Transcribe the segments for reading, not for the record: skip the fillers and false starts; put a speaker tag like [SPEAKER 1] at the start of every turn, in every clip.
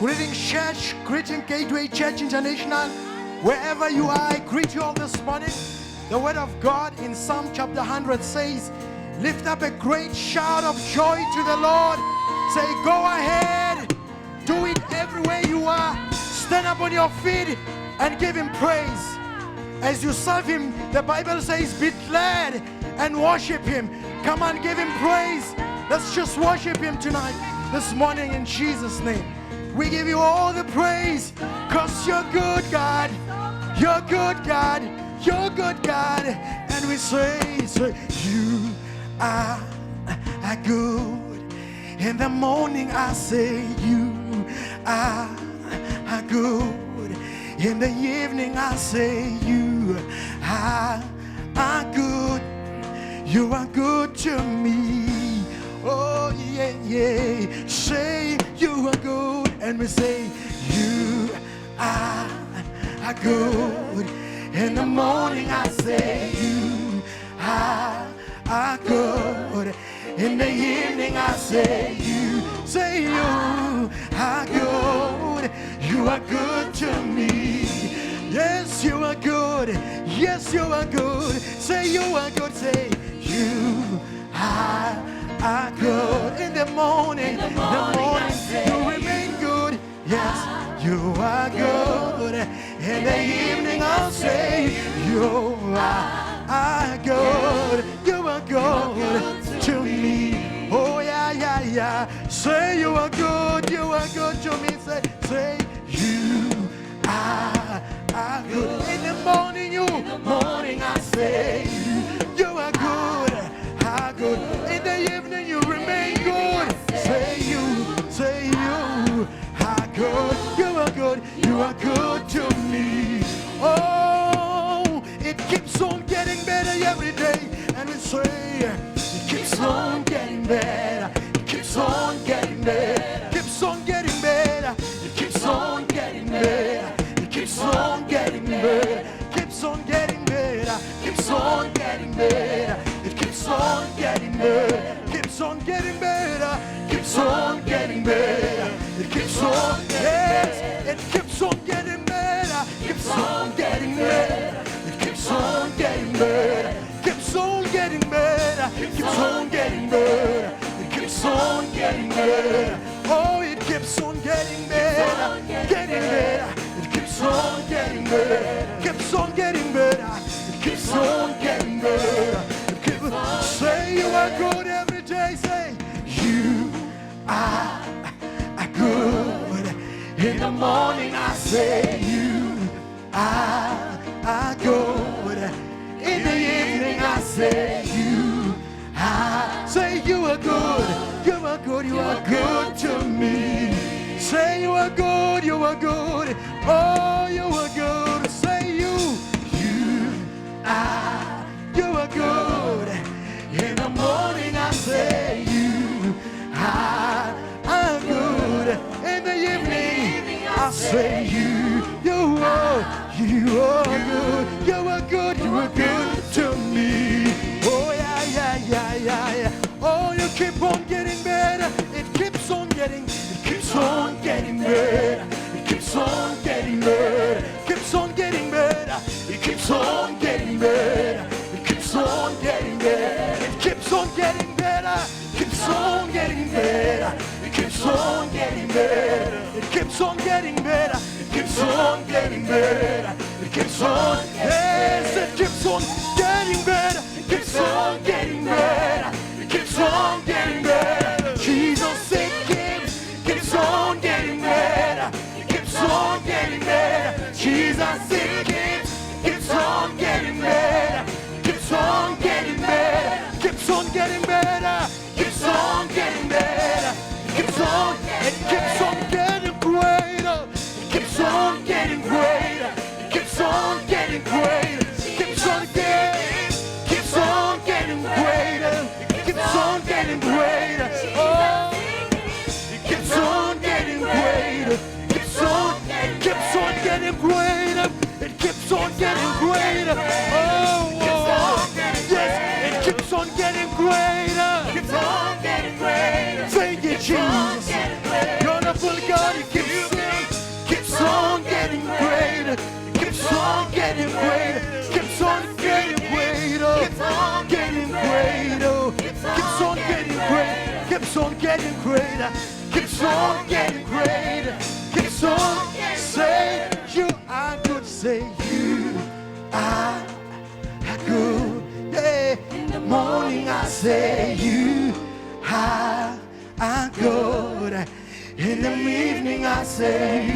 [SPEAKER 1] Greetings, church. Greeting, Gateway Church International. Wherever you are, I greet you all this morning. The word of God in Psalm chapter 100 says, lift up a great shout of joy to the Lord. Say, go ahead. Do it everywhere you are. Stand up on your feet and give him praise. As you serve him, the Bible says, be glad and worship him. Come on, give him praise. Let's just worship him tonight, this morning, in Jesus' name. We give you all the praise, because you're good, God. You're good, God. You're good, God. And we say, you are good. In the morning I say, you are good. In the evening I say, you are good. You are good to me. Oh, yeah, yeah. Say, you are good. And we say, you are good. In the morning I say, you are good. In the evening I say, you are good. You are good to me. Yes, you are good. Yes, you are good. Say, you are good. Say, you are good. In the morning, you remain good. Yes, you are good. In the evening I'll say, you are good. You are good to me. Oh yeah, yeah, yeah. Say, you are good. You are good to me. Say, you are good. In the morning I say, you are good. Good. In the evening you remain good. Say you are good. You are good. You are good to me. Oh, it keeps on getting better every day. And we say, it keeps on getting better. It keeps on getting better. It keeps on getting better. It keeps on getting better. It keeps on getting better. Keeps on getting better. Keeps on getting better. It keeps on getting better. Keeps on getting better. Keeps on getting better. It keeps on, yes, it keeps on getting better. Keeps on getting better. It keeps on getting better. Keeps on getting better. Keeps on getting better. It keeps on getting better. Oh, it keeps on getting better. Getting better. It keeps on getting better. Keeps on getting better. It keeps on getting better. Say, you are good every day. Say, you are good. In the morning I say, you are good. In the evening I say, you are. Say, you are good. You are good. You are good to me. Say, you are good. You are good. Oh, you are good. Say, you are good. In the morning I say, you are good. In the evening I say, you are good. You are good. You are good to me. Oh yeah, yeah, yeah, yeah, yeah. Oh, you keep on getting better. It keeps on getting better. It keeps on getting better. Keeps on getting better. It keeps on getting better. It keeps on getting better. It keeps on getting better. Keeps on getting better. It keeps on getting better. It keeps on getting better. It keeps on getting better. It keeps on, yes, it keeps on getting better. It keeps on getting better. It keeps on getting better. Jesus, it keeps on getting better. It keeps on getting better. Jesus, it keeps on getting better. Keeps on getting better. Keeps on getting better. Keeps on getting better. Keeps on. It keeps on getting greater. It keeps on getting greater. It keeps on getting greater. Keeps on getting. Keeps on getting greater. Keeps on getting greater. keeps on getting greater, keeps on getting greater, keeps on saying you are good, say you are good. Yeah. In the morning I say you are good. In the evening I say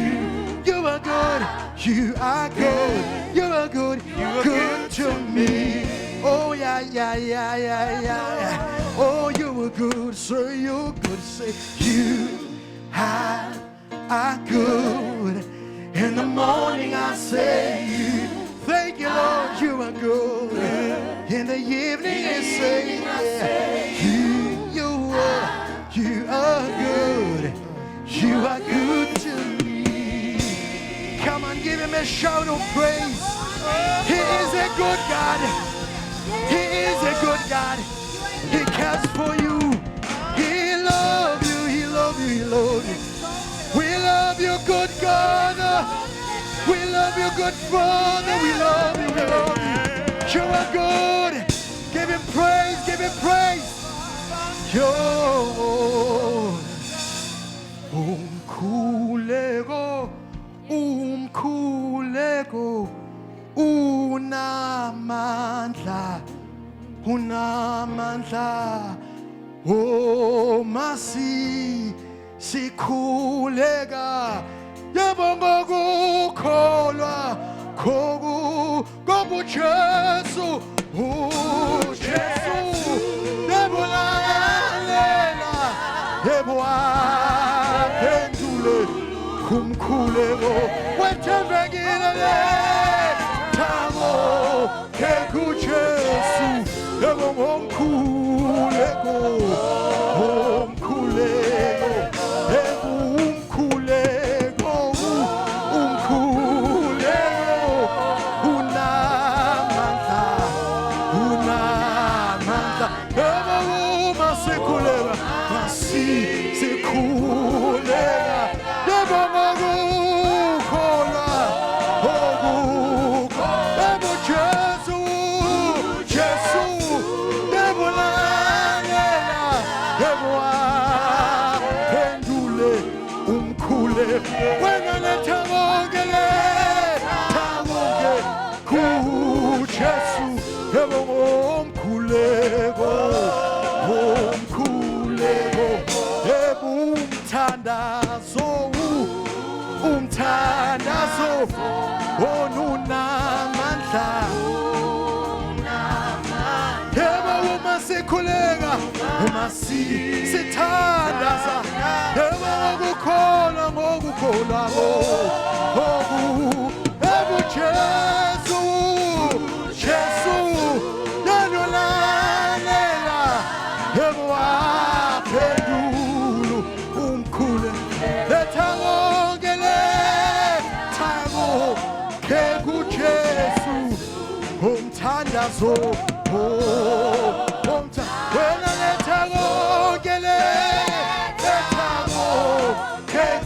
[SPEAKER 1] you are good, you are good, you are good, you are good to me. Oh yeah, yeah, yeah, yeah, yeah. Oh, you were good, say you good, say you are good. In the morning I say you, thank you Lord, you are good. In the evening I say you are good, you are good to me. Come on, give him a shout of praise. He is a good God. He is a good God. He cares for you. He loves you. He loves you. He loves you. We love you, good God. We love you, good Father. We love you. We love you. You are good. Give him praise. Give him praise. Yo. Umkhuleko, umkhuleko, unamandla, unamandla. Oh masi sikhuleka, yebo ngokukholwa kobu Jesu, uJesu, yebo lalela, yebo aphendule kumkhuleko wethembekile thabo kuJesu, yebo ngomkhuleko, umkhuleko, yebo umkhuleko, umkhuleko, unamandla, unamandla, yebo masikhuleka, masikhuleka, yebo ngokukholwa, yebo Jesu, Jesu, yebo lalela, yebo aphendule umkhuleko, wena lethabongele, thabonge kuJesu, yebo ngomkhuleko, umkhuleko, yebo umthandazo, umthandazo, onunamandla, yebo umasikhuleka, umasithandaza, yebo ngokukholwa, ngokukholwa, yebo Jesu, Jesu, yena lalela, yebo aphendulu umkhuleko, lethangongele, thango kuJesu, umthandazo, wena lethangongele, lethango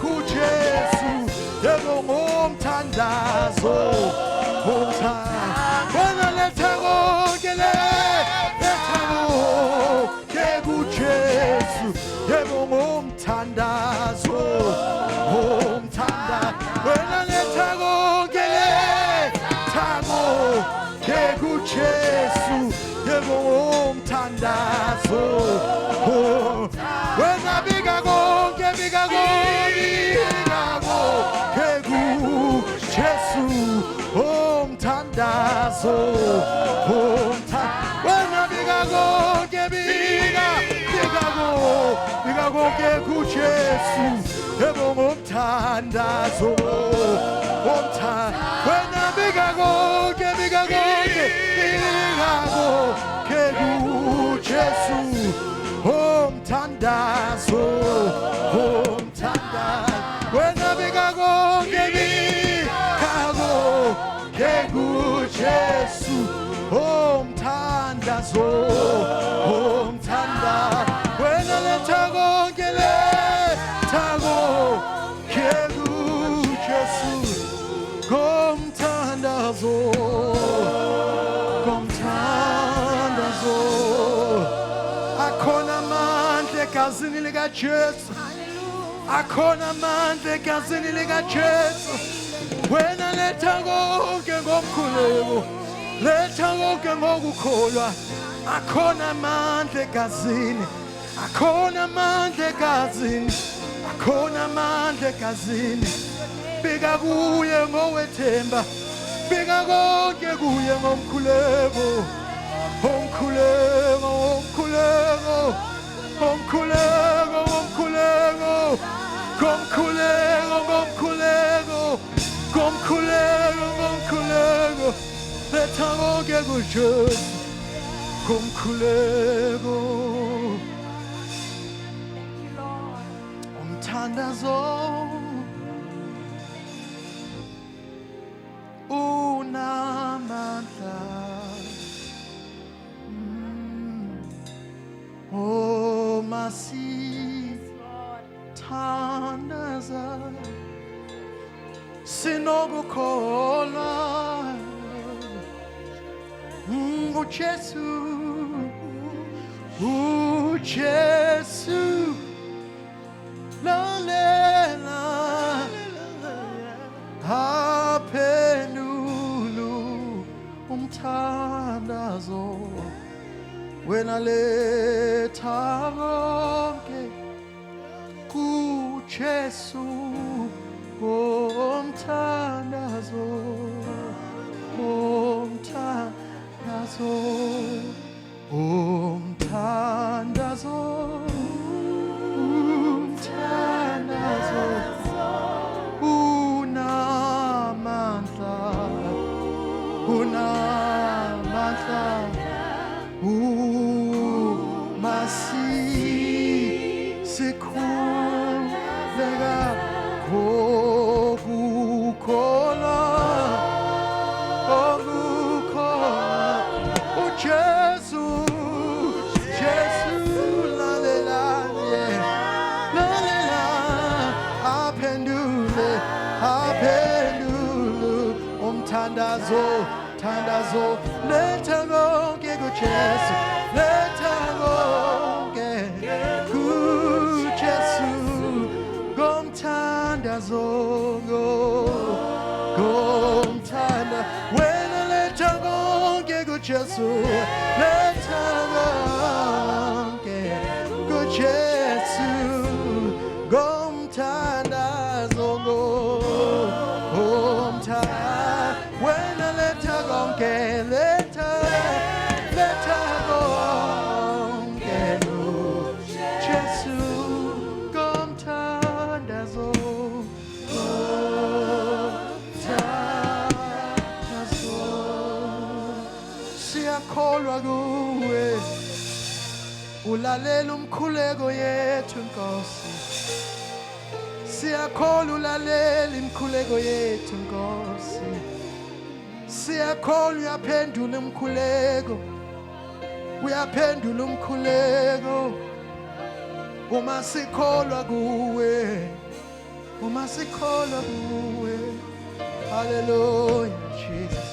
[SPEAKER 1] kuJesu, yebo ngomthandazo, wena lethangongele, lethango kuJesu, yebo ngomthandazo, wena lethangongele, thango kuJesu, yebo ngomthandazo, wena bika konke, bika konke kuJesu, umthandazo, wena bika konke, bika konke kuJesu, yebo ngomthandazo, wena bika konke, bika konke kuJesu, umthandazo, wena bika konke kuJesu, umthandazo, wena letha konke, letha konke kuJesu, ngomthandazo, ngomthandazo, akhona amandla egazini likaJesu. Akhona amandla egazini likaJesu. Wena letha konke ngomkhuleko, letha konke ngokukholwa. Akhona amandla egazini, akhona amandla egazini, akhona amandla egazini. Bika kuye ngowethemba, bika konke kuye ngomkhuleko, ngomkhuleko, ngomkhuleko, ngomkhuleko, ngomkhuleko, ngomkhuleko, ngomkhuleko, ngomkhuleko, ngomkhuleko. Letha konke kuJesu, ngomkhuleko. Umthandazo unamandla, oh masithandaza sinokukholwa uJesu, uJesu lalela aphendulu umthandazo wena letha konke kuJesu umthandazo, umthandazo, umthandazo, umthandazo unamandla, unamandla, masikhuleka ngokukholwa, ngokukholwa uJesu, Jesu lalela, lalela aphendule, aphendule umthandazo, thandazo letha konke kuJesu, letha konke kuJesu ngomthandazo, ngomthanda wena letha konke kuJesu, letha konke kuJesu ngomthandazo, ngomthanda wena letha konke, letha konke kuJesu ngomthandazo, ngomthandazo. Siyakholwa kuwe, ulalela umkhuleko yethu Nkosi. Siyakholwa ulalela imkhuleko yethu Nkosi. Siyakholwa uyaphendula umkhuleko, uyaphendula umkhuleko. Uma sikholwa kuwe, uma sikholwa kuwe. Hallelujah, Jesus.